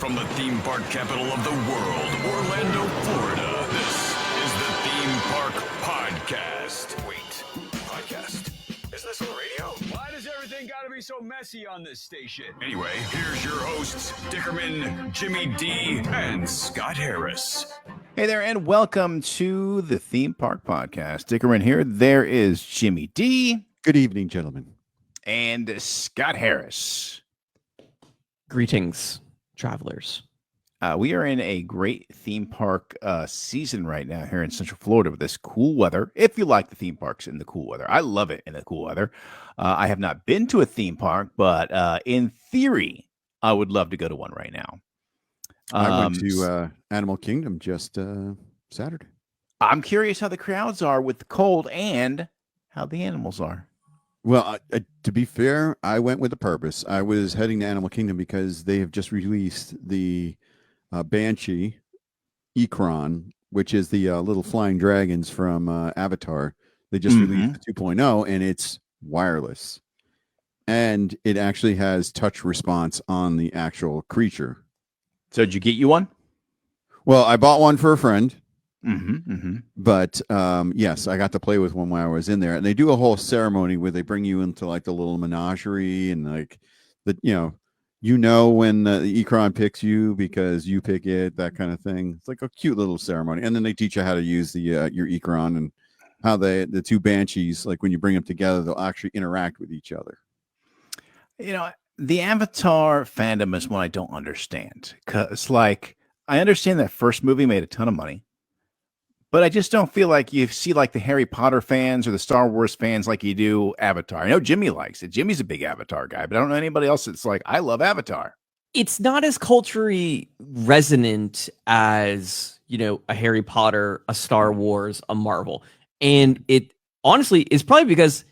From the theme park capital of the world, Orlando, Florida, this is the Theme Park Podcast. Wait, podcast? Is this on the radio? Why does everything gotta be so messy on this station? Anyway, here's your hosts, Dickerman, Jimmy D, and Scott Harris. Hey there, and welcome to the Theme Park Podcast. Dickerman here. There is Jimmy D. Good evening, gentlemen. And Scott Harris. Greetings, travelers. We are in a great theme park season right now here in Central Florida with this cool weather. If you like the theme parks in the cool weather, I love it in the cool weather. I have not been to a theme park, but in theory, I would love to go to one right now. I went to Animal Kingdom just Saturday. I'm curious how the crowds are with the cold and how the animals are. Well, to be fair, I went with a purpose. I was heading to Animal Kingdom because they have just released the Banshee Ikron, which is the little flying dragons from Avatar. They just released the 2.0, and it's wireless. And it actually has touch response on the actual creature. So did you get you one? Well, I bought one for a friend. But yes, I got to play with one while I was in there, and they do a whole ceremony where they bring you into like the little menagerie and like the when the Ikron picks you because you pick it, that kind of thing. It's like a cute little ceremony, and then they teach you how to use the your Ikron and how the two banshees, like when you bring them together, they'll actually interact with each other. You know, the Avatar fandom is one I don't understand, because like I understand that first movie made a ton of money. But I just don't feel like you see like the Harry Potter fans or the Star Wars fans like you do Avatar. I know Jimmy likes it. Jimmy's a big Avatar guy, but I don't know anybody else that's like, I love Avatar. It's not as culturally resonant as, a Harry Potter, a Star Wars, a Marvel. And it honestly is probably because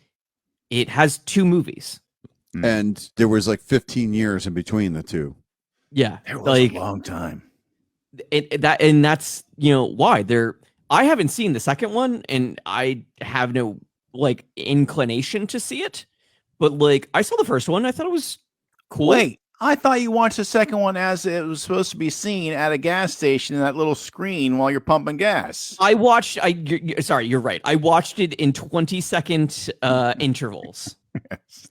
it has two movies. And there was like 15 years in between the two. Yeah. It was a long time. That's, why I haven't seen the second one, and I have no inclination to see it. But I saw the first one. I thought it was cool. Wait, I thought you watched the second one as it was supposed to be seen at a gas station in that little screen while you're pumping gas. Sorry, you're right. I watched it in 20-second intervals. Yes.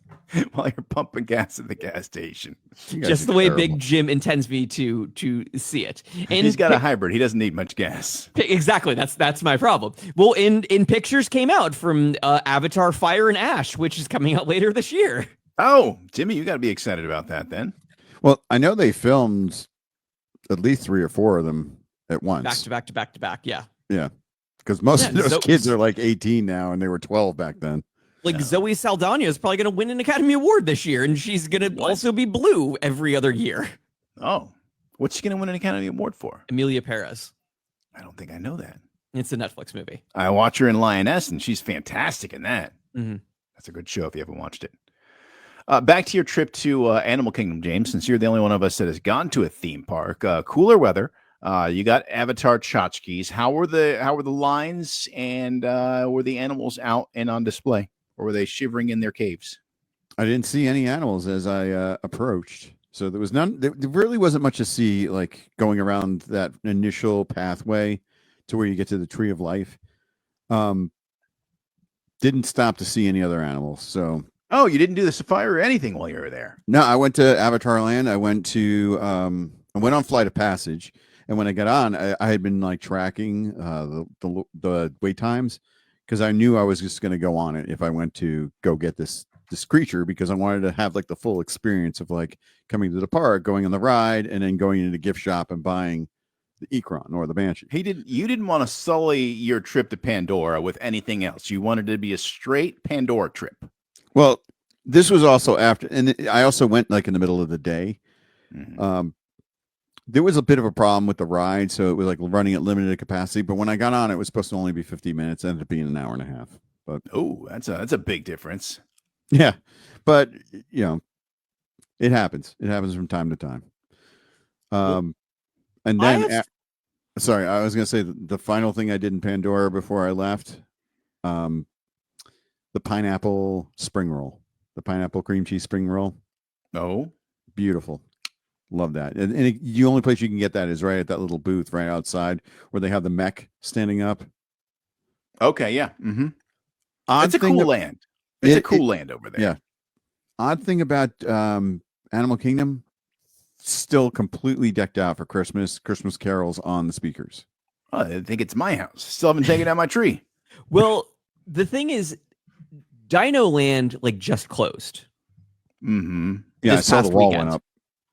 While you're pumping gas at the gas station. Just the way Big Jim intends me to see it. And he's got a hybrid. He doesn't need much gas. Exactly. That's my problem. Well, in pictures came out from Avatar Fire and Ash, which is coming out later this year. Oh, Jimmy, you got to be excited about that then. Well, I know they filmed at least 3 or 4 of them at once. Back to back. Yeah. Yeah. Because most of those kids are like 18 now, and they were 12 back then. Zoe Saldana is probably going to win an Academy Award this year, and she's going to also be blue every other year. Oh, what's she going to win an Academy Award for? Amelia Perez. I don't think I know that. It's a Netflix movie. I watch her in Lioness, and she's fantastic in that. Mm-hmm. That's a good show if you haven't watched it. Back to your trip to Animal Kingdom, James, since you're the only one of us that has gone to a theme park. Cooler weather. You got Avatar tchotchkes. How were the lines, and were the animals out and on display? Or were they shivering in their caves? I didn't see any animals as I approached. So there was none. There really wasn't much to see, like going around that initial pathway to where you get to the Tree of Life. Didn't stop to see any other animals. So, oh, you didn't do the safari or anything while you were there? No, I went to Avatar Land. I went to I went on Flight of Passage, and when I got on, I had been like tracking the wait times, because I knew I was just going to go on it if I went to go get this creature, because I wanted to have like the full experience of like coming to the park, going on the ride, and then going into the gift shop and buying the Ikron or the Banshee. You didn't want to sully your trip to Pandora with anything else. You wanted it to be a straight Pandora trip. Well, this was also after, and I also went like in the middle of the day. Mm-hmm. There was a bit of a problem with the ride, so it was like running at limited capacity. But when I got on, it was supposed to only be 50 minutes. It ended up being an hour and a half. But that's a big difference. Yeah, but it happens. It happens from time to time. And then, sorry, I was going to say the final thing I did in Pandora before I left, the pineapple spring roll, the pineapple cream cheese spring roll. Oh, beautiful. Love that. And the only place you can get that is right at that little booth right outside where they have the mech standing up. Okay, yeah. Mm-hmm. Odd It's a thing cool ab- land. It's a cool land over there. Yeah. Odd thing about Animal Kingdom, still completely decked out for Christmas. Christmas carols on the speakers. Oh, I think it's my house. Still haven't taken down my tree. Well, the thing is, DinoLand like just closed. Mm-hmm. Yeah, I This saw the past wall weekend. went up.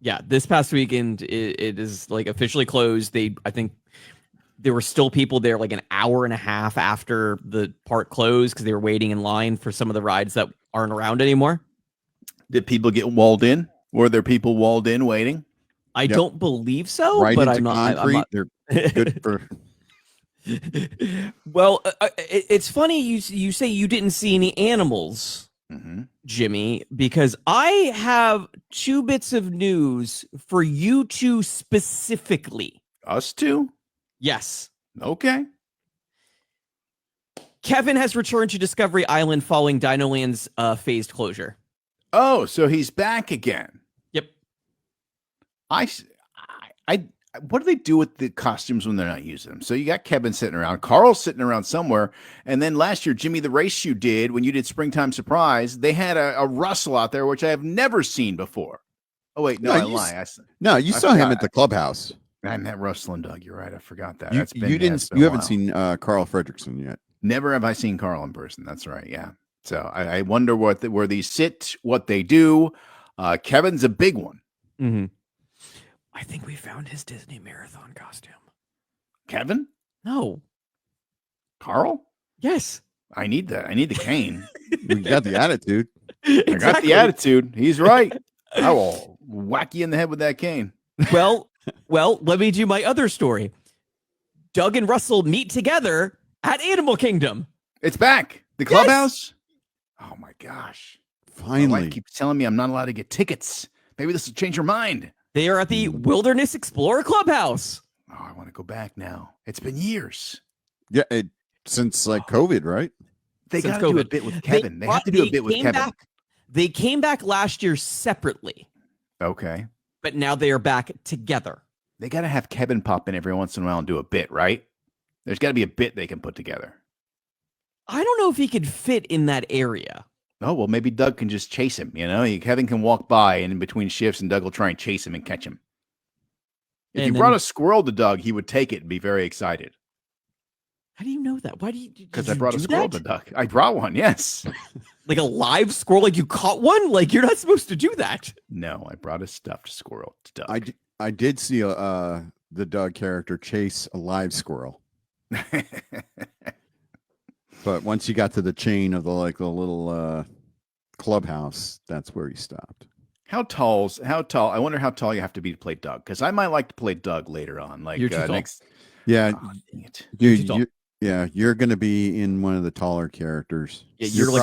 Yeah, this past weekend it is like officially closed. I think there were still people there like an hour and a half after the park closed because they were waiting in line for some of the rides that aren't around anymore. Did people get walled in? Were there people walled in waiting? I Yep. don't believe so, Right but into I'm not. concrete. They're good for. Well, it's funny you say you didn't see any animals, Mm-hmm. Jimmy, because I have two bits of news for you two specifically. Us too? Yes. Okay. Kevin has returned to Discovery Island following DinoLand's phased closure. Oh, so he's back again. Yep. What do they do with the costumes when they're not using them? So you got Kevin sitting around, Carl's sitting around somewhere, and then last year, Jimmy, the race you did when you did Springtime Surprise, they had a Russell out there, which I have never seen before. Oh wait, no, No, I you lie. No, you I saw him forgot. at the clubhouse. I met Russell and Doug. You're right. I forgot that. You, That's been, you yeah, didn't. it's been You a haven't while. seen Carl Fredrickson yet. Never have I seen Carl in person. That's right. Yeah. So I wonder where these sit, what they do. Kevin's a big one. Mm-hmm. I think we found his Disney marathon costume. Kevin? No. Carl? Yes. I need that. I need the cane. You got the attitude. I got the attitude. He's right. I will whack you in the head with that cane. Well, let me do my other story. Doug and Russell meet together at Animal Kingdom. It's back. The clubhouse? Oh my gosh. My Finally. wife keeps telling me I'm not allowed to get tickets. Maybe this will change her mind. They are at the Wilderness Explorer Clubhouse. Oh, I want to go back now. It's been years. Yeah, since like COVID, right? They Since got to do a COVID. bit with Kevin. They have to do a bit with Kevin. They came back last year separately, Okay. but now they are back together. They got to have Kevin pop in every once in a while and do a bit, right? There's got to be a bit they can put together. I don't know if he could fit in that area. Oh, well, maybe Doug can just chase him, you know? Kevin can walk by and in between shifts, and Doug will try and chase him and catch him. If you brought a squirrel to Doug, he would take it and be very excited. How do you know that? Why do you? Because I brought a squirrel to Doug. I brought one, yes. Like a live squirrel? Like you caught one? Like you're not supposed to do that. No, I brought a stuffed squirrel to Doug. I did see the Doug character chase a live squirrel, but once you got to the chain of the little clubhouse, that's where he stopped. How tall? I wonder how tall you have to be to play Doug. Because I might like to play Doug later on. Like You're too tall. next. Yeah, Oh, dang it. you're going to be in one of the taller characters. Yeah, You're you're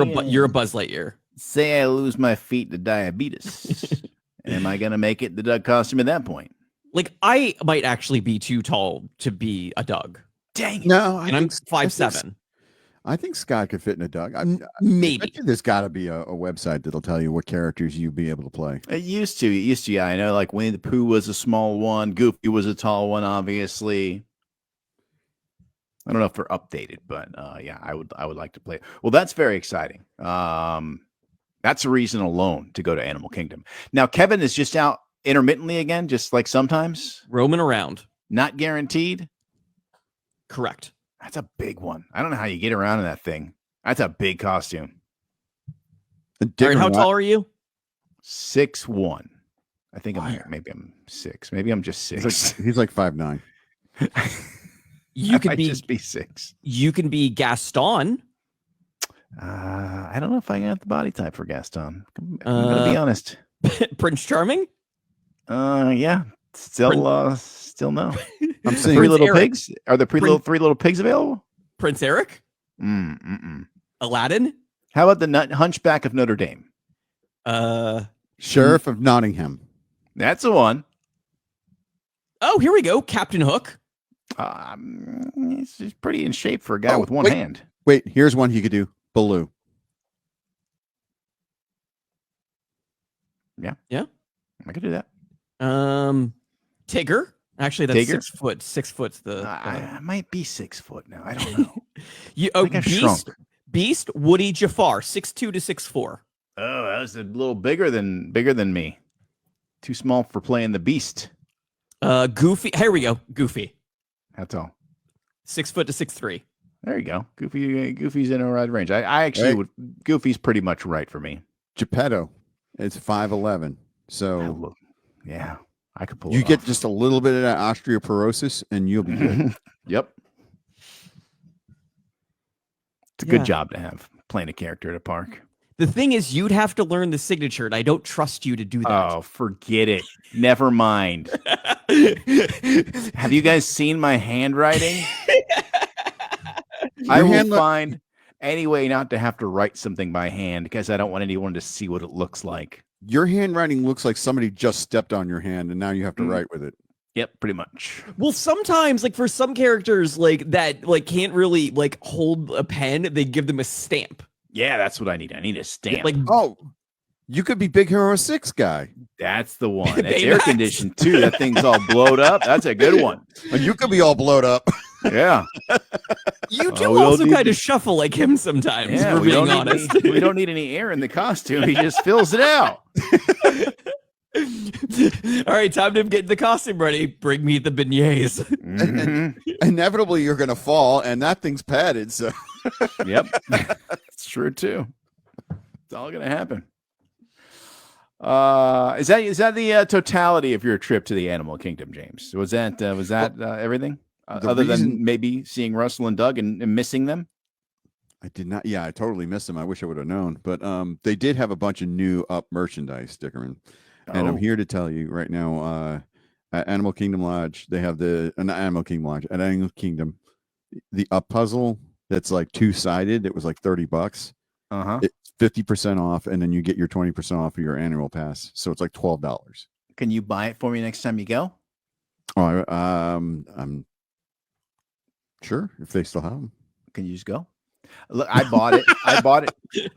probably- you're a Buzz Lightyear. Say I lose my feet to diabetes. Am I going to make it the Doug costume at that point? Like I might actually be too tall to be a Doug, Dang it. No, and I'm 5'7". I think Scott could fit in a Doug. Maybe. There's got to be a website that'll tell you what characters you'd be able to play. It used to. Yeah, I know. Like Winnie the Pooh was a small one. Goofy was a tall one, obviously. I don't know if they're updated, but yeah, I would like to play it. Well, that's very exciting. That's a reason alone to go to Animal Kingdom. Now, Kevin is just out intermittently again, just like sometimes. Roaming around. Not guaranteed. Correct. That's a big one. I don't know how you get around in that thing. That's a big costume. All right, how tall are you? 6'1". I think Fire. maybe I'm 6. Maybe I'm just 6. He's like 5'9". You could might be just be 6. You can be Gaston. I don't know if I got the body type for Gaston. I'm gonna be honest. Prince Charming. Yeah, still no. I'm The seeing three little Eric. pigs. Are the three little pigs available? Prince Eric. Mm-mm. Aladdin. How about the Hunchback of Notre Dame? Sheriff of Nottingham. That's the one. Oh, here we go. Captain Hook. He's pretty in shape for a guy Oh, with one wait. hand. Wait, here's one he could do. Baloo. I could do that. Tigger. Actually, that's Tigger? 6 foot. 6 foot's the. I might be 6 foot now. I don't know. You, I think I shrunk. Beast, Woody Jafar, 6'2" to 6'4". Oh, that was a little bigger than me. Too small for playing the Beast. Goofy. Here we go. Goofy, That's all. 6 foot to 6'3". There you go. Goofy's in a right range. I actually would. Goofy's pretty much right for me. Geppetto, it's 5'11". So Yeah, I could pull. you it get off. just a little bit of that osteoporosis, and you'll be good. Yep. It's a good job to have playing a character at a park. The thing is, you'd have to learn the signature, and I don't trust you to do that. Oh, forget it. Never mind. Have you guys seen my handwriting? I will find any way not to have to write something by hand because I don't want anyone to see what it looks like. Your handwriting looks like somebody just stepped on your hand, and now you have to write with it. Yep, pretty much. Well, sometimes, like for some characters, like that, like can't really like hold a pen. They give them a stamp. Yeah, that's what I need. I need a stamp. Like, Oh, you could be Big Hero 6 guy. that's the one. That's Baymax. air conditioned too. That thing's all blowed up. That's a good one. And you could be all blowed up. Yeah. you do we don't also need kind to- of shuffle like him sometimes. Yeah, for we being don't, honest. need, we don't need any air in the costume. He just fills it out. All right, time to get the costume ready. Bring me the beignets. Mhm. Inevitably, you're going to fall, and that thing's padded. So Yep. It's true too. It's all gonna happen. Is that the totality of your trip to the animal kingdom, James? Was that everything? the Other reason- than maybe seeing Russell and Doug and missing them? I did not. Yeah, I totally missed them. I wish I would have known. But they did have a bunch of new up merchandise, Dickerman. And I'm Oh. here to tell you right now, at Animal Kingdom Lodge, they have not Animal Kingdom Lodge, at Animal Kingdom, the up puzzle that's like 2-sided. It was like $30. Uh-huh. It's 50% off, and then you get your 20% off of your annual pass. So it's like $12. Can you buy it for me next time you go? Oh, I'm sure if they still have them. Can you just go? Look, I bought it.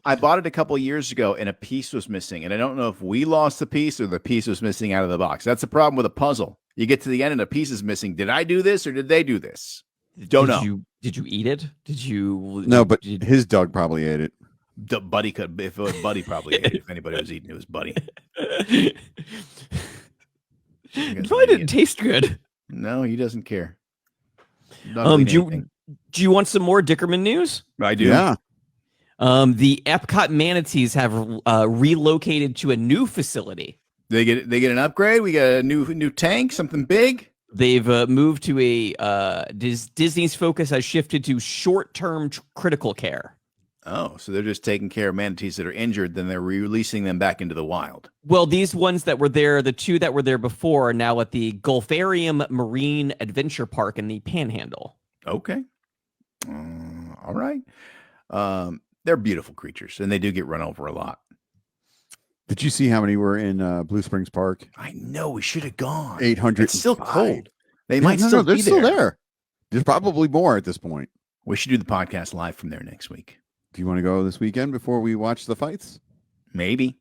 I bought it a couple years ago, and a piece was missing. And I don't know if we lost the piece or the piece was missing out of the box. That's the problem with a puzzle. You get to the end and a piece is missing. Did I do this or did they do this? Don't know. Did you eat it? Did you? No, but did, his dog probably ate it. The Buddy could. If it was Buddy, probably ate it. If anybody was eating, it was Buddy. it probably didn't taste good. No, he doesn't care. Doesn't Do think anything. you want some more Dickerman news? I do. Yeah. The Epcot manatees have relocated to a new facility. They get an upgrade. We got a new tank, something big. They've moved to a Disney's focus has shifted to short-term critical care. Oh, so they're just taking care of manatees that are injured, then they're releasing them back into the wild. Well, these ones that were there, the two that were there before, are now at the Gulfarium Marine Adventure Park in the Panhandle. Okay. All right. They're beautiful creatures, and they do get run over a lot. Did you see how many were in Blue Springs Park? I know we should have gone. 800. It's still cold. They Yeah, might no, still they're be still there. there. There's probably more at this point. We should do the podcast live from there next week. Do you want to go this weekend before we watch the fights? Maybe.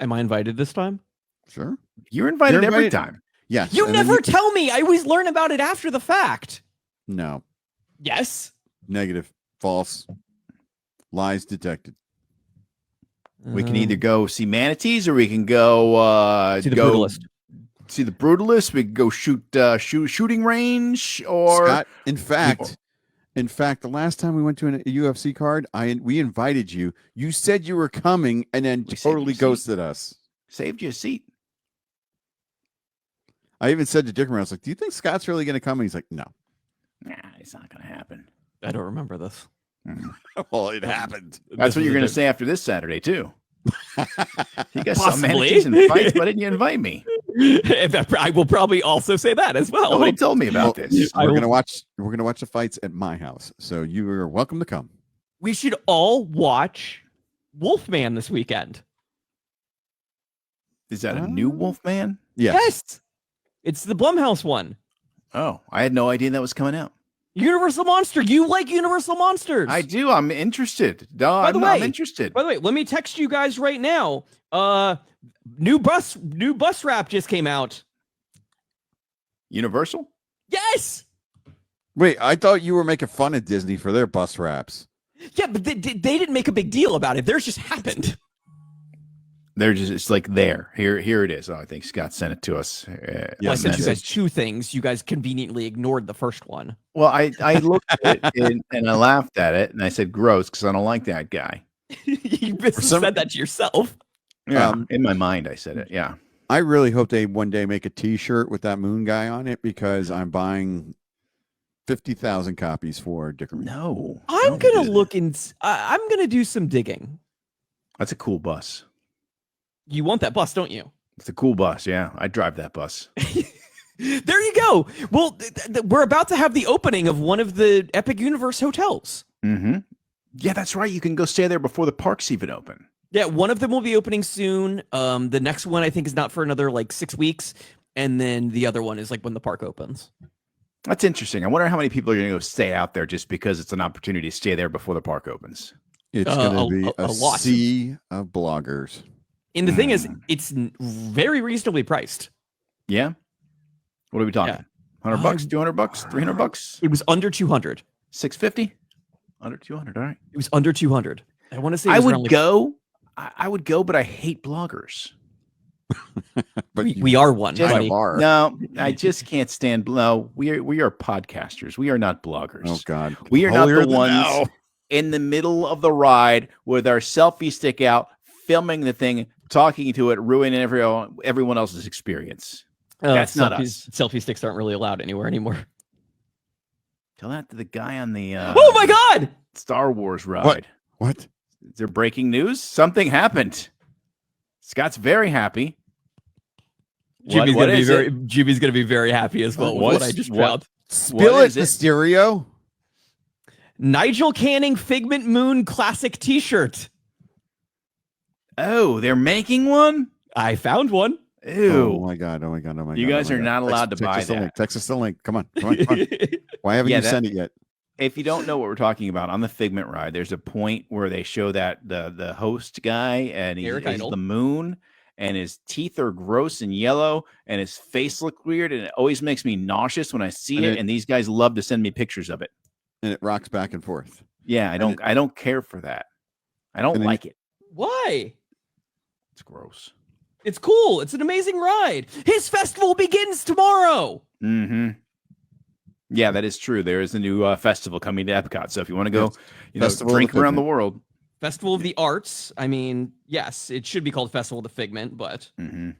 Am I invited this time? Sure. You're invited You're every invited. time. Yes. You and then never tell me. I always learn about it after the fact. No. Yes. Negative. False. Lies detected. We can either go see manatees or we can go see the go Brutalist. see the Brutalist. We can go shooting range or Scott, in fact, the last time we went to a UFC card, we invited you. You said you were coming and then We saved totally your seat. ghosted us. saved you a seat. I even said to Dick, I was like, "Do you think Scott's really going to come?" And he's like, "No." Nah, it's not going to happen. I don't remember this. Well, it happened. That's what you're going to say after this Saturday too. You guys saw Possibly. manatees and fights. Why didn't you invite me? I will probably also say that as well. Nobody told me about Well, this. I We're will- gonna watch. We're gonna watch the fights at my house, so you are welcome to come. We should all watch Wolfman this weekend. Is that a new Wolfman? Yes. Yes. It's the Blumhouse one. Oh, I had no idea that was coming out. Universal Monster. You like Universal Monsters? I do. I'm interested. No, By the I'm way- interested. By the way, let me text you guys right now. New bus wrap just came out. Universal? Yes. Wait, I thought you were making fun of Disney for their bus wraps. Yeah, but they didn't make a big deal about it. Theirs just happened. They're just, it's like there. Here it is. Oh, I think Scott sent it to us. Well, I sent you guys two things. You guys conveniently ignored the first one. Well, I looked at it and I laughed at it and I said gross because I don't like that guy. You said that to yourself. Yeah, in my mind I said it. Yeah. I really hope they one day make a T-shirt with that moon guy on it because I'm buying 50,000 copies for Dickerman. No. I'm don't do gonna that. look and I'm gonna do some digging. That's a cool bus. You want that bus, don't you? It's a cool bus. Yeah, I drive that bus. There you go. Well, we're about to have the opening of one of the Epic Universe hotels. Mm-hmm. Yeah, that's right. You can go stay there before the parks even open. Yeah, one of them will be opening soon. The next one I think is not for another like 6 weeks, and then the other one is like when the park opens. That's interesting. I wonder how many people are going to go stay out there just because it's an opportunity to stay there before the park opens. It's going to be a a lot. sea of bloggers. And the thing is, it's very reasonably priced. Yeah. What are we talking? Yeah. $100, $200, $300, It was under 200. $650, under 200. All right. It was under 200. I want to say it I was would around, like, go. I would go, but I hate bloggers. But we are one, Just- buddy. are. No, I just can't stand. No, we are podcasters. We are not bloggers. Oh God, We are not Holier the than ones thou. in the middle of the ride with our selfie stick out, filming the thing, talking to it, ruining everyone else's experience. That's not us. Selfie sticks aren't really allowed anywhere anymore. Tell that to the guy on the Oh my God! Star Wars ride. What? Is there breaking news? Something happened. Scott's very happy. Jimmy's What gonna be is very it? Jimmy's gonna be very happy as well with what I just found. Spill What it, is it? Mysterio. Nigel Canning Figment Moon Classic T-shirt. Oh, they're making one? I found one. Ew. Oh my God. Oh my God. Oh my God. You guys oh my are God. not allowed to buy us the that. link. Text us the link. Come on. Come on. Come on. Why haven't Yeah, you that- sent it yet? If you don't know what we're talking about, on the Figment ride, there's a point where they show that the host guy and he's Eric Idle. the moon and his teeth are gross and yellow and his face look weird and it always makes me nauseous when I see And it. it- And these guys love to send me pictures of it. And it rocks back and forth. Yeah, I don't care for that. I don't And then- like it. Why? It's gross. It's cool. It's an amazing ride. His festival begins tomorrow. Mm-hmm. Yeah, that is true. There is a new festival coming to Epcot. So if you want to go, Festival of drink the around the Figment. world. Festival of the Arts. I mean, yes, it should be called Festival of the Figment, but Mm-hmm.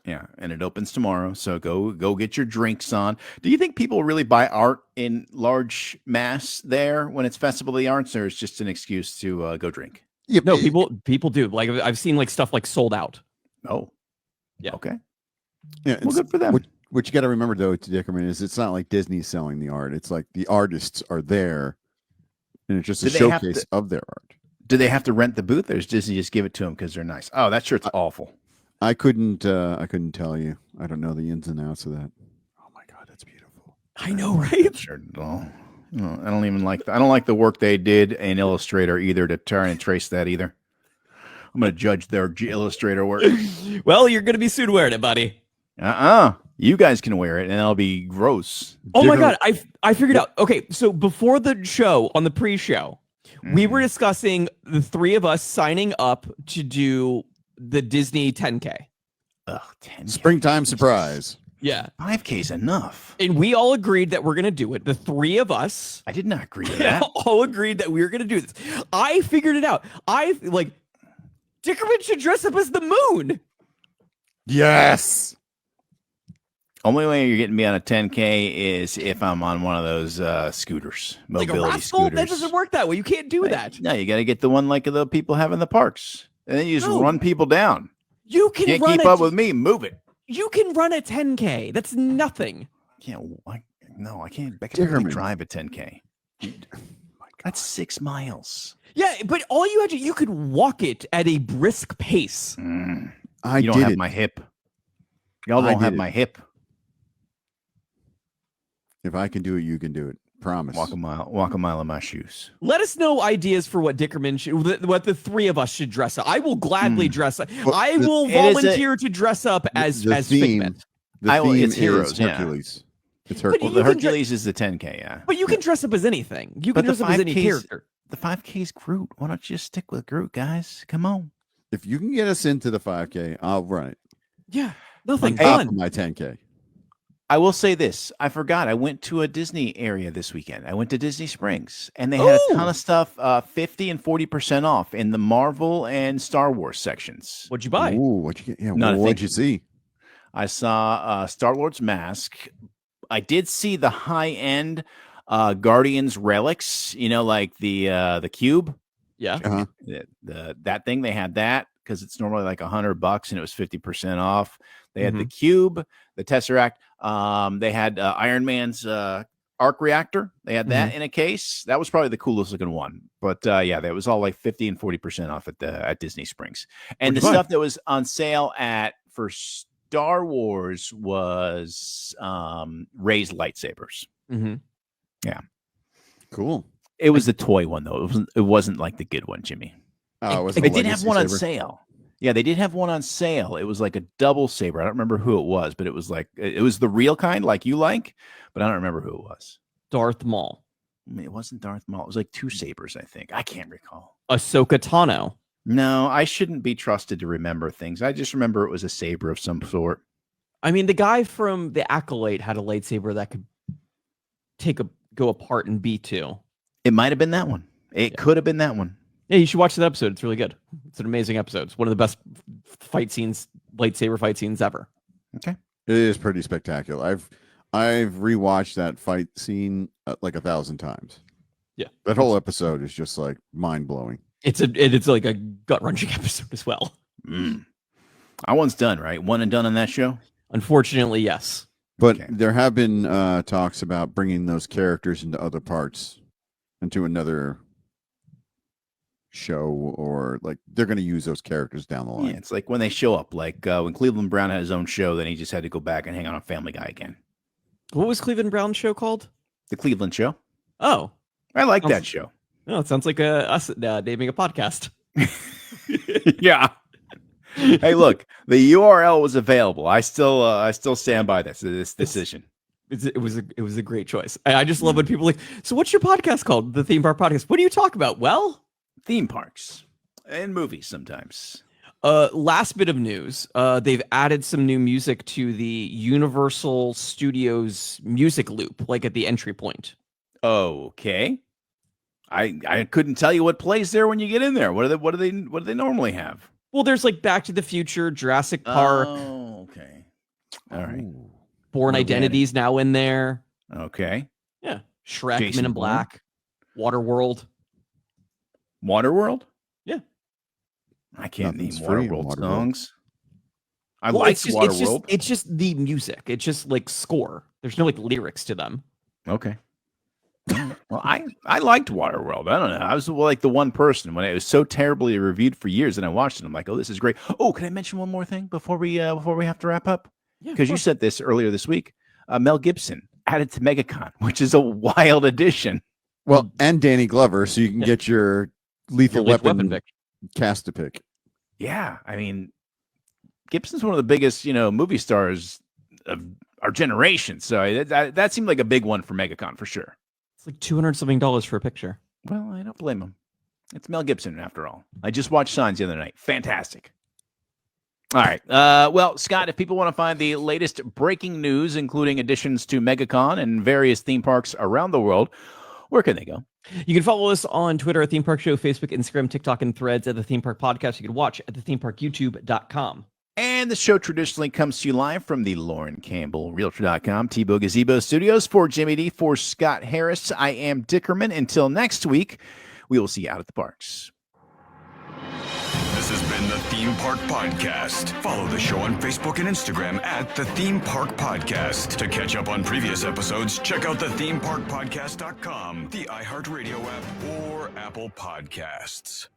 Yeah, and it opens tomorrow. So go get your drinks on. Do you think people really buy art in large mass there when it's Festival of the Arts, or it's just an excuse to go drink? Yeah, no, people do. Like I've seen like stuff like sold out. Oh, Yeah. Okay. Yeah, Well, it's- good for them. What you got to remember though, to Dickerman, is it's not like Disney's selling the art. It's like the artists are there, and it's just a Do they have showcase to- of their art. Do they have to rent the booth, or does Disney just give it to them because they're nice? Oh, that shirt's awful. I couldn't tell you. I don't know the ins and outs of that. Oh my God, that's beautiful. I know, right? That shirt at all. No, I don't even like. I don't like the work they did in Illustrator either to try and trace that either. I'm going to judge their Illustrator work. Well, you're gonna be soon wearing it, buddy. You guys can wear it, and it'll be gross. Oh my Digger- God, I figured out. Okay, so before the show, on the pre-show, we were discussing the three of us signing up to do the Disney 10K. Ugh, 10K. Springtime surprise. Yeah. 5K's enough. And we all agreed that we're going to do it. The three of us I did not agree to that. all agreed that we were going to do this. I figured it out. Dickerman should dress up as the moon. Yes. Only way you're getting me on a 10K is if I'm on one of those scooters, Like a mobility rascal? scooters. That doesn't work that way. You can't do that. No, you got to get the one like the people have in the parks, and then you just No. run people down. You can Can't run keep up with me. Move it. You can run a 10K. That's nothing. I can't. I can barely Dickerman. drive a 10K. That's 6 miles. Yeah, but all you had to, you could walk it at a brisk pace. I You don't did have it. my hip. Y'all I don't have did it. my hip. If I can do it, you can do it. Promise. Walk a mile in my shoes. Let us know ideas for what Dickerman should, what the three of us should dress up. I will gladly dress up. Well, I will volunteer to dress up as Figment. The theme it's Heroes, is yeah. Hercules. It's But Hercules. Well, you the can dre- Hercules is the 10K, yeah. But you can dress up as anything. You can But the dress up as any 5Ks character. The 5K's Groot. Why don't you just stick with Groot, guys? Come on. If you can get us into the 5K, I'll run it. Yeah, nothing. On top Done. of my 10K. I will say this. I forgot. I went to a Disney area this weekend. I went to Disney Springs, and they had a ton of stuff 50 and 40% off in the Marvel and Star Wars sections. What'd you buy? Ooh, what'd you get? Yeah, Not a what'd thing. you see? I saw Star-Lord's mask. I did see the high-end Guardians relics, like the cube. Yeah. Uh-huh. That thing, they had that because it's normally like $100 and it was 50% off. They had the cube, the Tesseract. They had Iron Man's arc reactor. They had that in a case. That was probably the coolest looking one. But yeah, that was all like 50 and 40% off at Disney Springs. And the stuff that was on sale for Star Wars was Rey's lightsabers. Mm-hmm. Yeah. Cool. It was the toy one though. It wasn't like the good one, Jimmy. Oh, it was They did have one on sale. Yeah, they did have one on sale. It was like a double saber. I don't remember who it was, but it was the real kind, like you like, but I don't remember who it was. Darth Maul. I mean, it wasn't Darth Maul. It was like two sabers, I think. I can't recall. Ahsoka Tano. No, I shouldn't be trusted to remember things. I just remember it was a saber of some sort. I mean, the guy from The Acolyte had a lightsaber that could go apart and be two. It might have been that one. It could have been that one. Yeah, you should watch that episode. It's really good. It's an amazing episode. It's one of the best lightsaber fight scenes ever. Okay. It is pretty spectacular. I've rewatched that fight scene like 1,000 times. Yeah. That whole episode is just like mind blowing. It's like a gut wrenching episode as well. I one's done, right? One and done on that show? Unfortunately, yes. But Okay. there have been talks about bringing those characters into other parts, into another show, or like they're going to use those characters down the line. Yeah, it's like when they show up, like when Cleveland Brown had his own show, then he just had to go back and hang on Family Guy again. What was Cleveland Brown's show called? The Cleveland Show. Oh, I like that show. no, it sounds like us naming a podcast. Yeah. Hey, look, the URL was available. I still stand by this decision. It was a great choice. I just love when people are like, so what's your podcast called? The Theme Park Podcast. What do you talk about? Well, Theme parks and movies sometimes. last bit of news. They've added some new music to the Universal Studios music loop, like at the entry point. Okay. I couldn't tell you what plays there when you get in there. What do they normally have? Well, there's like Back to the Future, Jurassic Park, Oh, okay. All right. Born Okay. Identity's now in there. Okay. Yeah. Shrek, Jason Men in Bourne? Black, Waterworld. Waterworld? Yeah. I can't Nothing's name free in Waterworld Waterworld. songs. I Well, like it's just, Waterworld. It's just the music. It's just like score. There's no like lyrics to them. Okay. Well, I liked Waterworld. I don't know. I was like the one person when it was so terribly reviewed for years, and I watched it. I'm like, oh, this is great. Oh, can I mention one more thing before we have to wrap up? Yeah, Because you said this earlier this week. Mel Gibson added to MegaCon, which is a wild addition. Well, and Danny Glover, so you can get your Lethal Weapon pick. cast to pick. Yeah, I mean, Gibson's one of the biggest, movie stars of our generation. So that seemed like a big one for MegaCon for sure. It's like $200 something for a picture. Well, I don't blame him. It's Mel Gibson, after all. I just watched Signs the other night. Fantastic. All right. Well, Scott, if people want to find the latest breaking news, including additions to MegaCon and various theme parks around the world, where can they go? You can follow us on Twitter at Theme Park Show, Facebook, Instagram, TikTok, and Threads at the Theme Park Podcast. You can watch at thethemeparkyoutube.com. And the show traditionally comes to you live from the Lauren Campbell Realtor.com T-Bo Gazebo Studios. For Jimmy D, for Scott Harris, I am Dickerman. Until next week, we will see you out at the parks. This has been the Theme Park Podcast. Follow the show on Facebook and Instagram at the Theme Park Podcast. To catch up on previous episodes, check out thethemeparkpodcast.com, the iHeartRadio app, or Apple Podcasts.